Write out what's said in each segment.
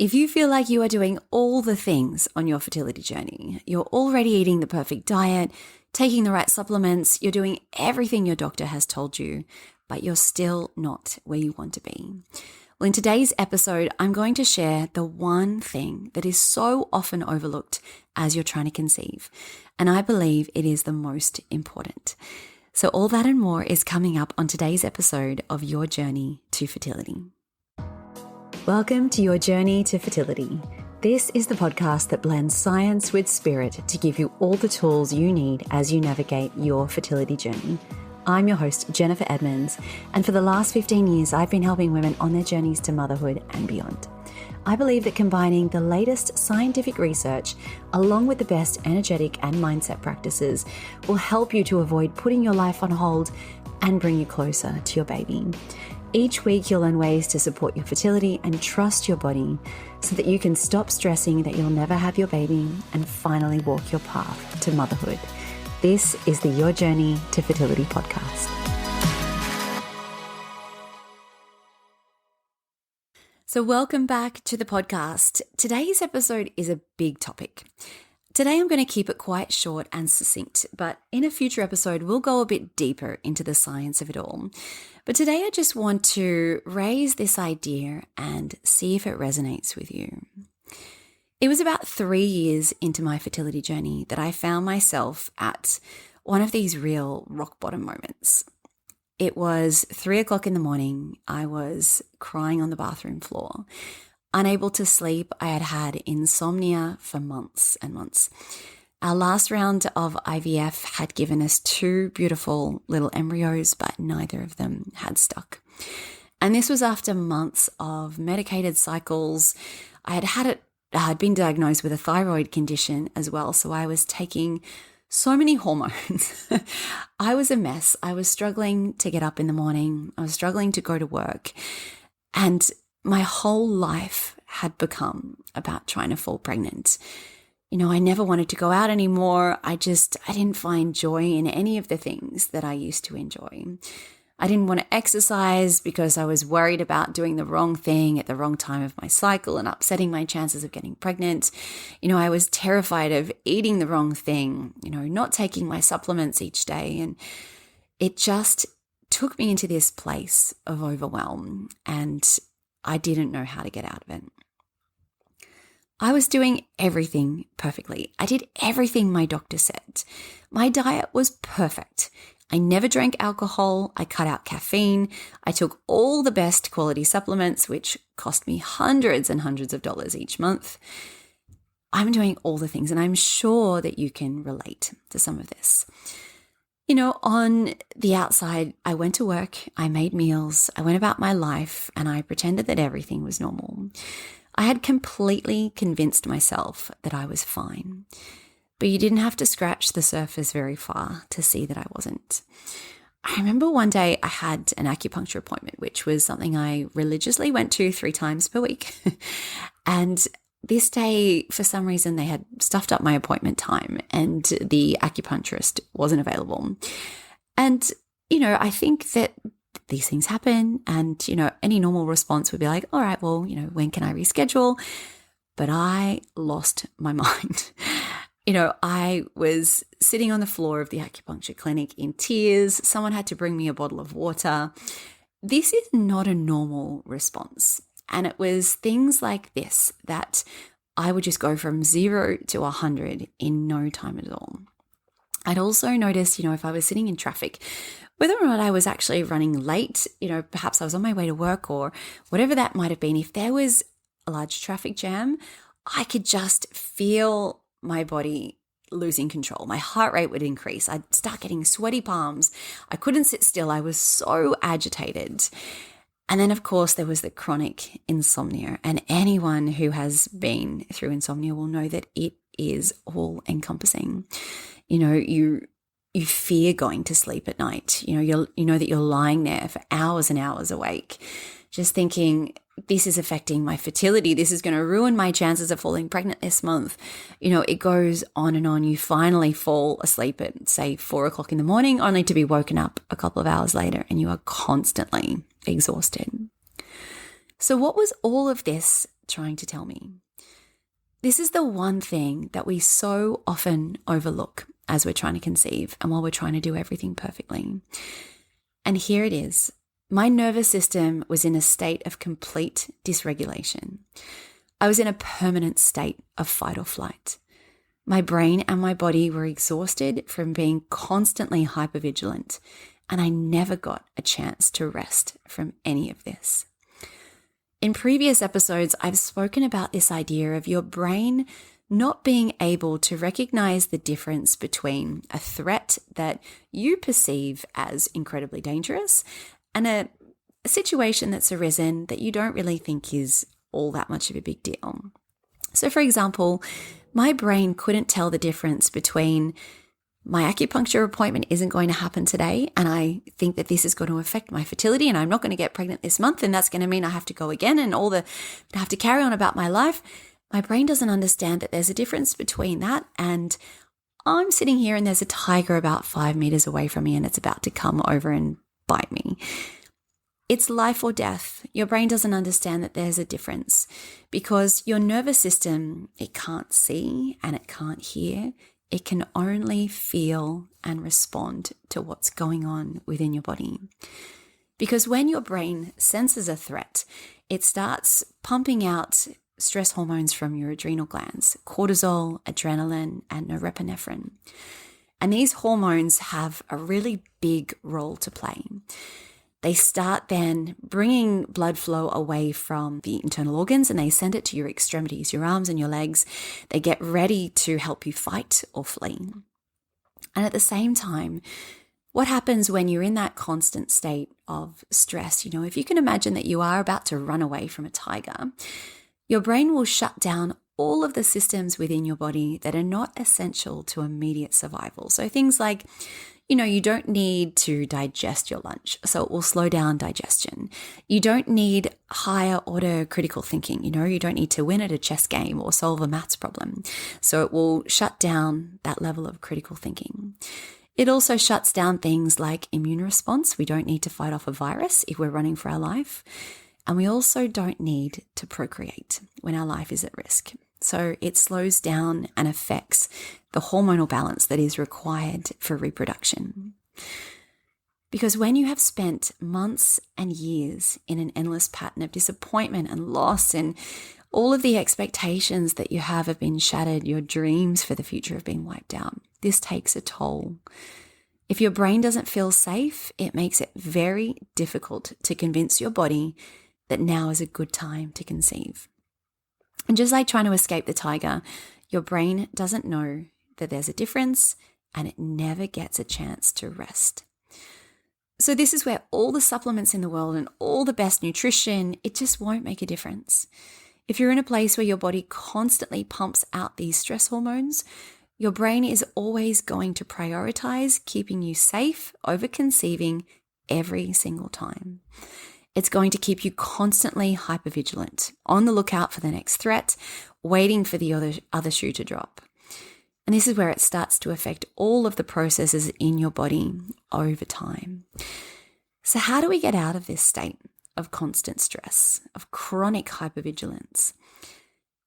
If you feel like you are doing all the things on your fertility journey, you're already eating the perfect diet, taking the right supplements, you're doing everything your doctor has told you, but you're still not where you want to be. Well, in today's episode, I'm going to share the one thing that is so often overlooked as you're trying to conceive, and I believe it is the most important. So all that and more is coming up on today's episode of Your Journey to Fertility. Welcome to Your Journey to Fertility. This is the podcast that blends science with spirit to give you all the tools you need as you navigate your fertility journey. I'm your host, Jennifer Edmonds, and for the last 15 years, I've been helping women on their journeys to motherhood and beyond. I believe that combining the latest scientific research along with the best energetic and mindset practices will help you to avoid putting your life on hold and bring you closer to your baby. Each week, you'll learn ways to support your fertility and trust your body so that you can stop stressing that you'll never have your baby and finally walk your path to motherhood. This is the Your Journey to Fertility podcast. So welcome back to the podcast. Today's episode is a big topic. Today I'm going to keep it quite short and succinct, but in a future episode we'll go a bit deeper into the science of it all. But today I just want to raise this idea and see if it resonates with you. It was about 3 years into my fertility journey that I found myself at one of these real rock bottom moments. It was 3 o'clock in the morning. I was crying on the bathroom floor. Unable to sleep, I had had insomnia for months and months. Our last round of IVF had given us 2 beautiful little embryos, but neither of them had stuck. And this was after months of medicated cycles. I had been diagnosed with a thyroid condition as well, so I was taking so many hormones. I was a mess. I was struggling to get up in the morning. I was struggling to go to work. And my whole life had become about trying to fall pregnant. You know, I never wanted to go out anymore. I didn't find joy in any of the things that I used to enjoy. I didn't want to exercise because I was worried about doing the wrong thing at the wrong time of my cycle and upsetting my chances of getting pregnant. You know, I was terrified of eating the wrong thing, not taking my supplements each day. And it just took me into this place of overwhelm, and I didn't know how to get out of it. I was doing everything perfectly. I did everything my doctor said. My diet was perfect. I never drank alcohol. I cut out caffeine. I took all the best quality supplements, which cost me hundreds and hundreds of dollars each month. I'm doing all the things, and I'm sure that you can relate to some of this. On the outside, I went to work, I made meals, I went about my life, and I pretended that everything was normal. I had completely convinced myself that I was fine. But you didn't have to scratch the surface very far to see that I wasn't. I remember one day I had an acupuncture appointment, which was something I religiously went to 3 times per week. And this day, for some reason, they had stuffed up my appointment time and the acupuncturist wasn't available. And, I think that these things happen and, any normal response would be like, all right, well, when can I reschedule? But I lost my mind. I was sitting on the floor of the acupuncture clinic in tears. Someone had to bring me a bottle of water. This is not a normal response. And it was things like this that I would just go from 0 to 100 in no time at all. I'd also noticed, if I was sitting in traffic, whether or not I was actually running late, perhaps I was on my way to work or whatever that might have been, if there was a large traffic jam, I could just feel my body losing control. My heart rate would increase. I'd start getting sweaty palms. I couldn't sit still. I was so agitated. And then, of course, there was the chronic insomnia. And anyone who has been through insomnia will know that it is all encompassing. You fear going to sleep at night. You know that you're lying there for hours and hours awake, just thinking, this is affecting my fertility. This is going to ruin my chances of falling pregnant this month. It goes on and on. You finally fall asleep at, say, 4 o'clock in the morning, only to be woken up a couple of hours later, and you are constantly exhausted. So what was all of this trying to tell me? This is the one thing that we so often overlook as we're trying to conceive and while we're trying to do everything perfectly. And here it is. My nervous system was in a state of complete dysregulation. I was in a permanent state of fight or flight. My brain and my body were exhausted from being constantly hypervigilant, and I never got a chance to rest from any of this. In previous episodes, I've spoken about this idea of your brain not being able to recognize the difference between a threat that you perceive as incredibly dangerous and a situation that's arisen that you don't really think is all that much of a big deal. So, for example, my brain couldn't tell the difference between my acupuncture appointment isn't going to happen today, and I think that this is going to affect my fertility, and I'm not going to get pregnant this month, and that's going to mean I have to go again, and I have to carry on about my life. My brain doesn't understand that there's a difference between that and I'm sitting here and there's a tiger about 5 meters away from me and it's about to come over and bite me. It's life or death. Your brain doesn't understand that there's a difference because your nervous system, it can't see and it can't hear. It can only feel and respond to what's going on within your body. Because when your brain senses a threat, it starts pumping out stress hormones from your adrenal glands, cortisol, adrenaline, and norepinephrine. And these hormones have a really big role to play. They start then bringing blood flow away from the internal organs and they send it to your extremities, your arms and your legs. They get ready to help you fight or flee. And at the same time, what happens when you're in that constant state of stress? If you can imagine that you are about to run away from a tiger, your brain will shut down all of the systems within your body that are not essential to immediate survival. So things like, you don't need to digest your lunch, so it will slow down digestion. You don't need higher order critical thinking. You don't need to win at a chess game or solve a maths problem. So it will shut down that level of critical thinking. It also shuts down things like immune response. We don't need to fight off a virus if we're running for our life. And we also don't need to procreate when our life is at risk. So it slows down and affects the hormonal balance that is required for reproduction. Because when you have spent months and years in an endless pattern of disappointment and loss and all of the expectations that you have been shattered, your dreams for the future have been wiped out, this takes a toll. If your brain doesn't feel safe, it makes it very difficult to convince your body that now is a good time to conceive. And just like trying to escape the tiger, your brain doesn't know that there's a difference and it never gets a chance to rest. So this is where all the supplements in the world and all the best nutrition, it just won't make a difference. If you're in a place where your body constantly pumps out these stress hormones, your brain is always going to prioritize keeping you safe over conceiving every single time. It's going to keep you constantly hypervigilant, on the lookout for the next threat, waiting for the other shoe to drop. And this is where it starts to affect all of the processes in your body over time. So how do we get out of this state of constant stress, of chronic hypervigilance?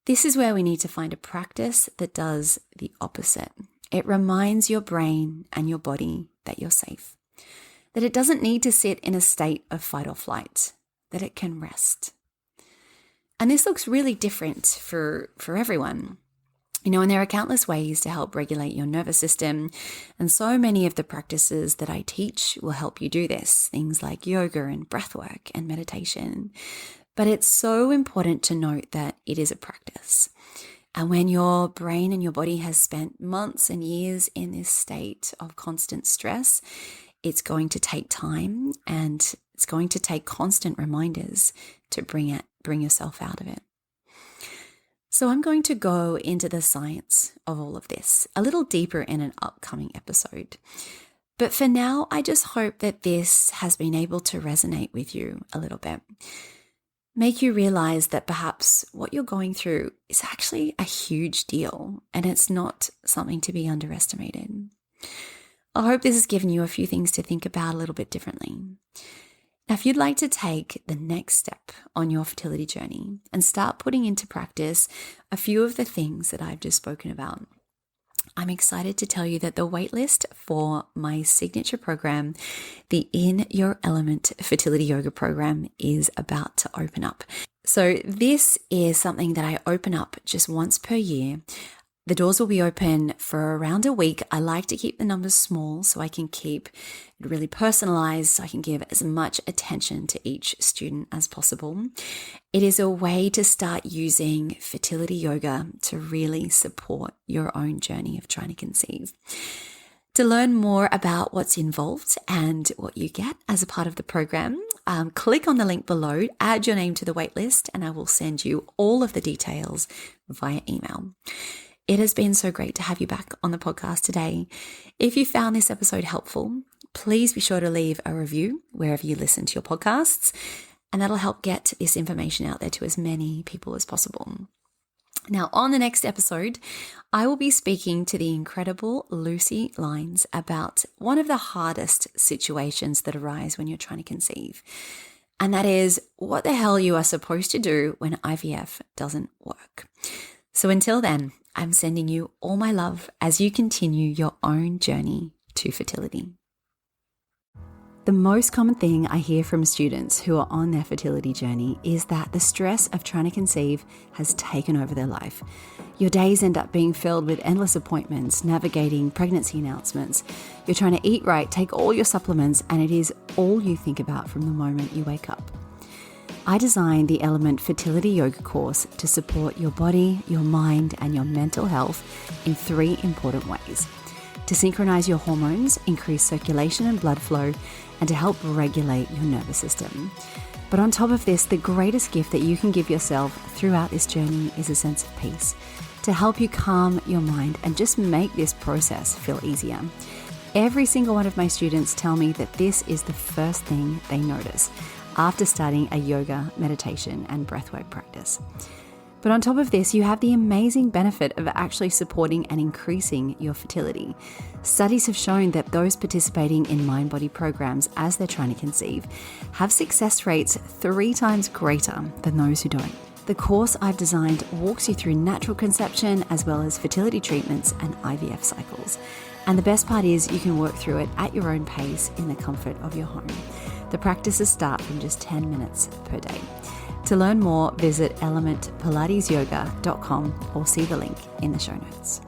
This is where we need to find a practice that does the opposite. It reminds your brain and your body that you're safe, that it doesn't need to sit in a state of fight or flight, that it can rest. And this looks really different for everyone. And there are countless ways to help regulate your nervous system. And so many of the practices that I teach will help you do this, things like yoga and breathwork and meditation. But it's so important to note that it is a practice. And when your brain and your body has spent months and years in this state of constant stress, it's going to take time and it's going to take constant reminders to bring yourself out of it. So I'm going to go into the science of all of this a little deeper in an upcoming episode. But for now, I just hope that this has been able to resonate with you a little bit. Make you realize that perhaps what you're going through is actually a huge deal and it's not something to be underestimated. I hope this has given you a few things to think about a little bit differently. Now, if you'd like to take the next step on your fertility journey and start putting into practice a few of the things that I've just spoken about, I'm excited to tell you that the waitlist for my signature program, the In Your Element Fertility Yoga program, is about to open up. So this is something that I open up just once per year. The doors will be open for around a week. I like to keep the numbers small so I can keep it really personalized, so I can give as much attention to each student as possible. It is a way to start using fertility yoga to really support your own journey of trying to conceive. To learn more about what's involved and what you get as a part of the program, click on the link below, add your name to the waitlist, and I will send you all of the details via email. It has been so great to have you back on the podcast today. If you found this episode helpful, please be sure to leave a review wherever you listen to your podcasts, and that'll help get this information out there to as many people as possible. Now, on the next episode, I will be speaking to the incredible Lucy Lines about one of the hardest situations that arise when you're trying to conceive, and that is what the hell you are supposed to do when IVF doesn't work. So until then, I'm sending you all my love as you continue your own journey to fertility. The most common thing I hear from students who are on their fertility journey is that the stress of trying to conceive has taken over their life. Your days end up being filled with endless appointments, navigating pregnancy announcements. You're trying to eat right, take all your supplements, and it is all you think about from the moment you wake up. I designed the Element Fertility Yoga course to support your body, your mind, and your mental health in 3 important ways: to synchronize your hormones, increase circulation and blood flow, and to help regulate your nervous system. But on top of this, the greatest gift that you can give yourself throughout this journey is a sense of peace, to help you calm your mind and just make this process feel easier. Every single one of my students tell me that this is the first thing they notice after starting a yoga, meditation, and breathwork practice. But on top of this, you have the amazing benefit of actually supporting and increasing your fertility. Studies have shown that those participating in mind-body programs as they're trying to conceive have success rates 3 times greater than those who don't. The course I've designed walks you through natural conception as well as fertility treatments and IVF cycles. And the best part is you can work through it at your own pace in the comfort of your home. The practices start from just 10 minutes per day. To learn more, visit elementpilatesyoga.com or see the link in the show notes.